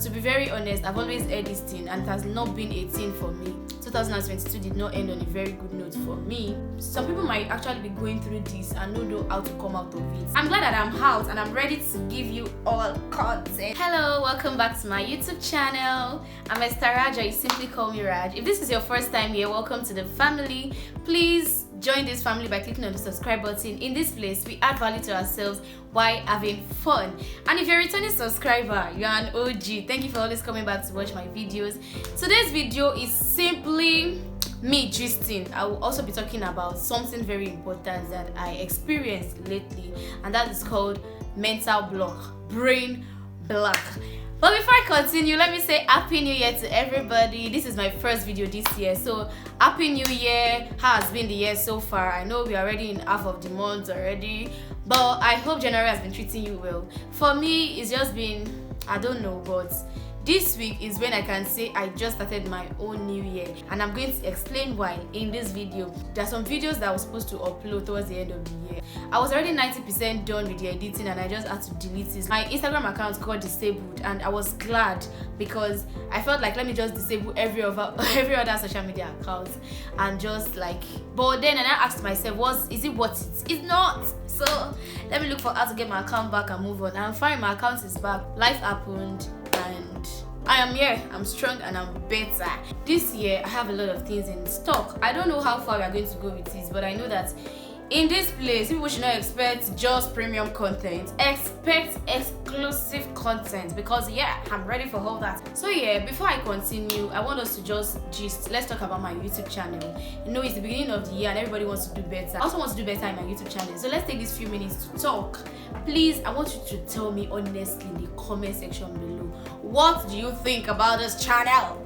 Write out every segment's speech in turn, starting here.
to be very honest, I've always heard this thing and it has not been a thing for me. 2022 did not end on a very good note for me. Some people might actually be going through this and don't know how to come out of it. I'm glad that I'm out and I'm ready to give you all content. Hello, welcome back to my YouTube channel. I'm Mr. Raj, or you simply call me Raj. If this is your first time here, welcome to the family. Please join this family by clicking on the subscribe button. In this place, we add value to ourselves while having fun. And if you're a returning subscriber, you're an OG. Thank you for always coming back to watch my videos. Today's video is simply me gisting. I will also be talking about something very important that I experienced lately, and that is called mental block, brain block. But before I continue, let me say Happy New Year to everybody. This is my first video this year, so Happy New Year. How has been the year so far? I know we are already in half of the month already, but I hope January has been treating you well. For me, it's just been, I don't know, but this week is when I can say I just started my own new year, and I'm going to explain why in this video. There are some videos that I was supposed to upload towards the end of the year. I was already 90% done with the editing and I just had to delete it. My Instagram account got disabled and I was glad, because I felt like, let me just disable every other social media account and just like, but then I asked myself, is it worth it? It's not. So let me look for how to get my account back and move on. And I'm fine, my account is back. Life happened and I am here, I'm strong and I'm better. This year I have a lot of things in stock. I don't know how far we are going to go with this, but I know that in this place, people should not expect just premium content. Expect exclusive content, because yeah, I'm ready for all that. So yeah, before I continue, I want us to just let's talk about my YouTube channel. You know, it's the beginning of the year and everybody wants to do better. I also want to do better in my YouTube channel. So let's take these few minutes to talk. Please, I want you to tell me honestly in the comment section below, what do you think about this channel?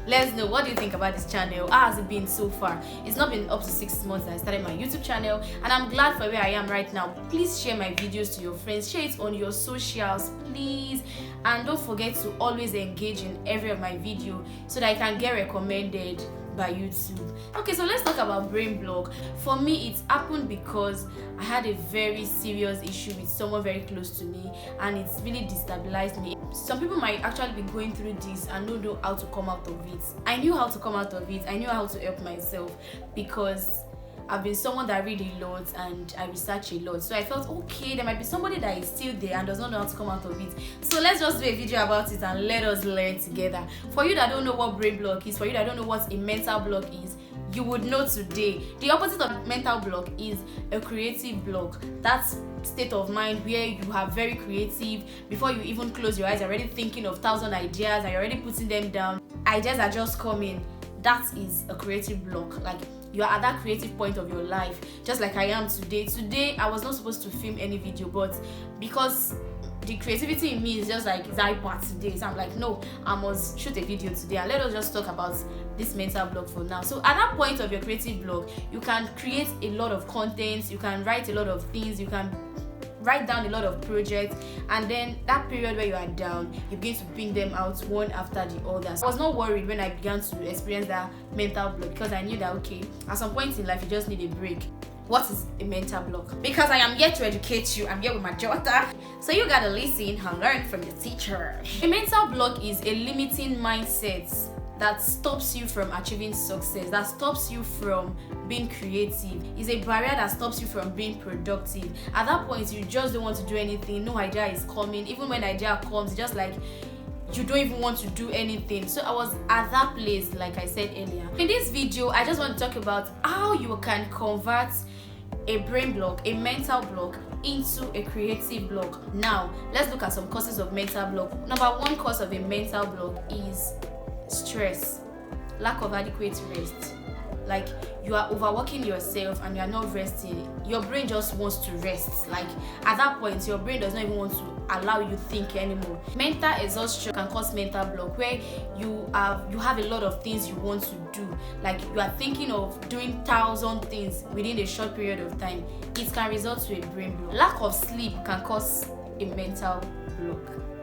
Let's know, what do you think about this channel? How has it been so far? It's not been up to 6 months that I started my YouTube channel, and I'm glad for where I am right now. Please share my videos to your friends, share it on your socials, please, and don't forget to always engage in every of my video so that I can get recommended by YouTube. Okay, so let's talk about brain block. For me, it happened because I had a very serious issue with someone very close to me, and it's really destabilized me. Some people might actually be going through this and don't know how to come out of it. I knew how to come out of it. I knew how to help myself, because I've been someone that read a lot and I research a lot. So I felt, okay, there might be somebody that is still there and does not know how to come out of it. So let's just do a video about it and let us learn together. For you that don't know what brain block is, for you that don't know what a mental block is, you would know today. The opposite of mental block is a creative block. That's state of mind where you are very creative. Before you even close your eyes, you're already thinking of 1,000 ideas and you're already putting them down. Ideas are just coming. That is a creative block. Like, you are at that creative point of your life, just like I am today. Today I was not supposed to film any video, but because the creativity in me is just like, it's iPad today, so I'm like, no, I must shoot a video today, and let us just talk about this mental block for now. So at that point of your creative block, you can create a lot of content, you can write a lot of things, you can write down a lot of projects, and then that period where you are down, you begin to bring them out one after the other. So I was not worried when I began to experience that mental block, because I knew that, okay, at some point in life you just need a break. What is a mental block? Because I am here to educate you. I'm here with my daughter, so you gotta listen and learn from your teacher. A mental block is a limiting mindset that stops you from achieving success, that stops you from being creative. It's a barrier that stops you from being productive. At that point, you just don't want to do anything. No idea is coming. Even when idea comes, it's just like you don't even want to do anything. So I was at that place, like I said earlier. In this video, I just want to talk about how you can convert a brain block, a mental block, into a creative block. Now, let's look at some causes of mental block. Number one cause of a mental block is stress, lack of adequate rest. Like, you are overworking yourself and you are not resting. Your brain just wants to rest. Like, at that point, your brain does not even want to allow you to think anymore. Mental exhaustion can cause mental block, where you have a lot of things you want to do. Like, you are thinking of doing 1,000 things within a short period of time. It can result to a brain block. Lack of sleep can cause a mental block.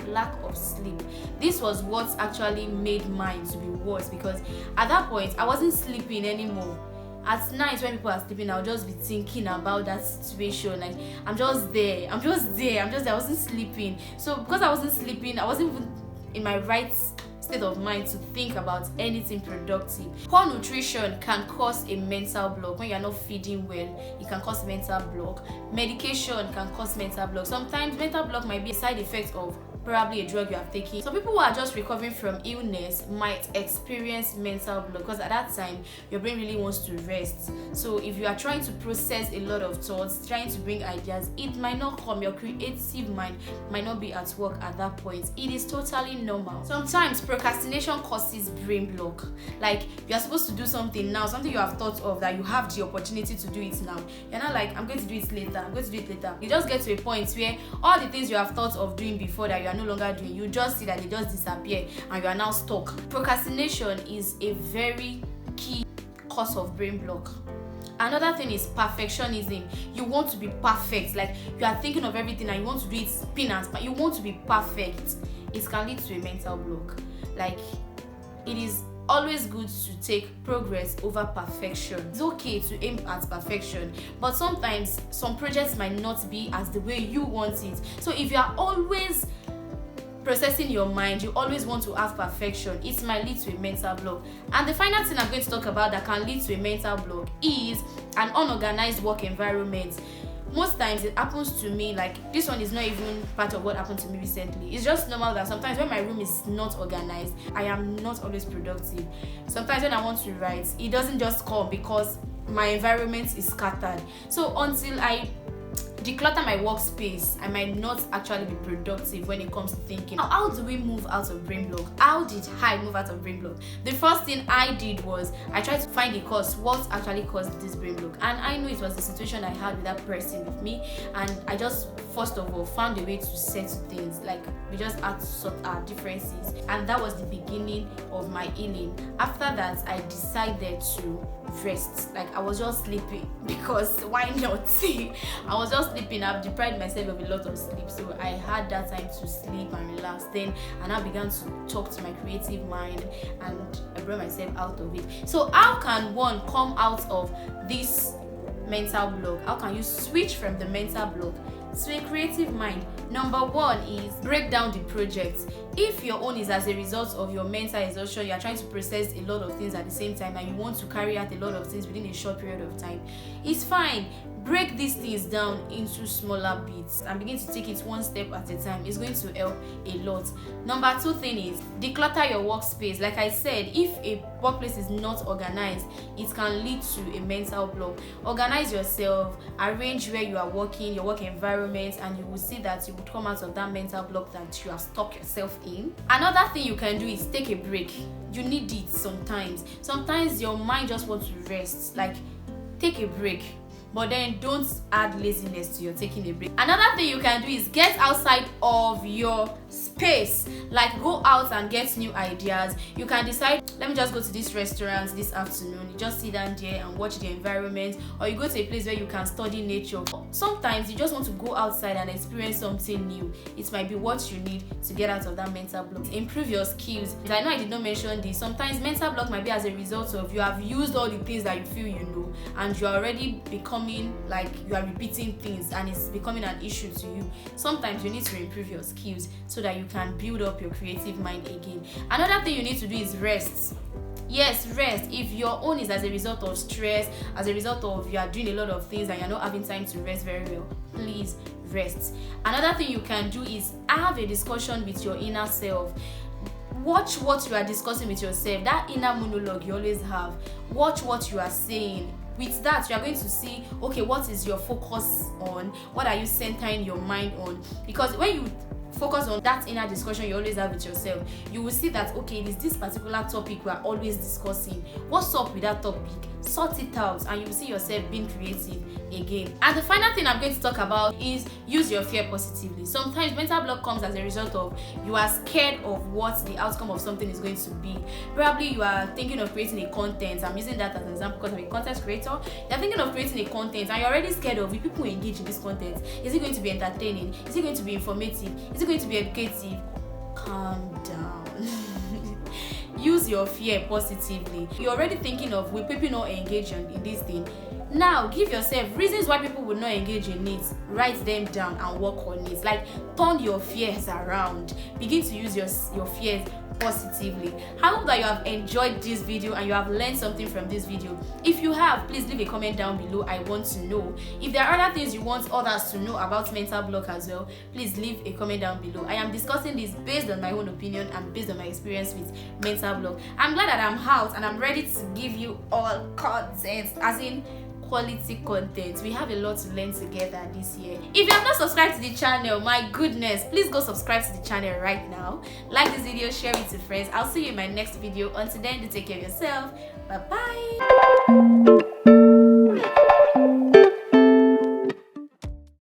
Lack of sleep. This was what actually made mine to be worse, because at that point I wasn't sleeping anymore. At night when people are sleeping, I'll just be thinking about that situation. Like, I wasn't sleeping. So because I wasn't sleeping, I wasn't even in my right state of mind to think about anything productive. Poor nutrition can cause a mental block. When you're not feeding well, it can cause mental block. Medication can cause mental block. Sometimes mental block might be a side effect of probably a drug you have taken. Some people who are just recovering from illness might experience mental block because at that time your brain really wants to rest. So if you are trying to process a lot of thoughts, trying to bring ideas, it might not come. Your creative mind might not be at work at that point. It is totally normal. Sometimes procrastination causes brain block. Like you are supposed to do something now, something you have thought of that you have the opportunity to do it now. You're not like, I'm going to do it later, I'm going to do it later. You just get to a point where all the things you have thought of doing before that you are no longer doing, you just see that they just disappear and you are now stuck. Procrastination is a very key cause of brain block. Another thing is perfectionism. You want to be perfect, like you are thinking of everything and you want to do it spin and span. You want to be perfect. It can lead to a mental block. Like it is always good to take progress over perfection. It's okay to aim at perfection, but sometimes some projects might not be as the way you want it. So if you are always processing your mind, you always want to have perfection, it might lead to a mental block. And the final thing I'm going to talk about that can lead to a mental block is an unorganized work environment. Most times it happens to me, like this one is not even part of what happened to me recently. It's just normal that sometimes when my room is not organized, I am not always productive. Sometimes when I want to write, it doesn't just come because my environment is scattered. So until I declutter my workspace, I might not actually be productive when it comes to thinking. Now, how do we move out of brain block? How did I move out of brain block? The first thing I did was I tried to find the cause, what actually caused this brain block. And I know it was the situation I had with that person with me, and I just first of all found a way to settle things. Like we just had to sort our differences, and that was the beginning of my healing. After that, I decided to rest. Like I was just sleeping because why not? I was just sleeping. I've deprived myself of a lot of sleep, so I had that time to sleep and relax. Then and I began to talk to my creative mind, and I brought myself out of it. So how can one come out of this mental block? How can you switch from the mental block to a creative mind? Number one is break down the project. If your own is as a result of your mental exhaustion, you are trying to process a lot of things at the same time and you want to carry out a lot of things within a short period of time, it's fine. Break these things down into smaller bits and begin to take it one step at a time. It's going to help a lot. Number two thing is declutter your workspace. Like I said, if a workplace is not organized, it can lead to a mental block. Organize yourself, arrange where you are working, your work environment, and you will see that you would come out of that mental block that you have stuck yourself in. Another thing you can do is take a break. You need it sometimes. Sometimes your mind just wants to rest. Like take a break. But then don't add laziness to your taking a break. Another thing you can do is get outside of your space. Like go out and get new ideas. You can decide, let me just go to this restaurant this afternoon. You just sit down there and watch the environment, or you go to a place where you can study nature. Sometimes you just want to go outside and experience something new. It might be what you need to get out of that mental block. Improve your skills. I know I did not mention this. Sometimes mental block might be as a result of you have used all the things that you feel you know, and you're already becoming like you are repeating things and it's becoming an issue to you. Sometimes you need to improve your skills so that you can build up your creative mind again. Another thing you need to do is rest. Yes, rest. If your own is as a result of stress, as a result of you are doing a lot of things and you're not having time to rest very well, please rest. Another thing you can do is have a discussion with your inner self. Watch what you are discussing with yourself, that inner monologue you always have. Watch what you are saying. With that, you are going to see, okay, what is your focus on? What are you centering your mind on? Because when you focus on that inner discussion you always have with yourself, you will see that, okay, it is this particular topic we are always discussing. What's up with that topic? Sort it out and you will see yourself being creative again. And the final thing I'm going to talk about is use your fear positively. Sometimes mental block comes as a result of you are scared of what the outcome of something is going to be. Probably you are thinking of creating a content. I'm using that as an example because I'm a content creator. You're thinking of creating a content and you're already scared of, will people engage in this content? Is it going to be entertaining? Is it going to be informative? Is it going to be educative? Calm down. Use your fear positively. You're already thinking of, will people not engage in this thing? Now give yourself reasons why people would not engage in it. Write them down and work on it. Like, turn your fears around. Begin to use your fears positively. I hope that you have enjoyed this video and you have learned something from this video. If you have, please leave a comment down below. I want to know. If there are other things you want others to know about mental block as well, please leave a comment down below. I am discussing this based on my own opinion and based on my experience with mental block. I'm glad that I'm out and I'm ready to give you all content, as in quality content. We have a lot to learn together this year. If you have not subscribed to the channel, my goodness, please go subscribe to the channel right now. Like this video, share it with friends. I'll see you in my next video. Until then, do take care of yourself. Bye bye.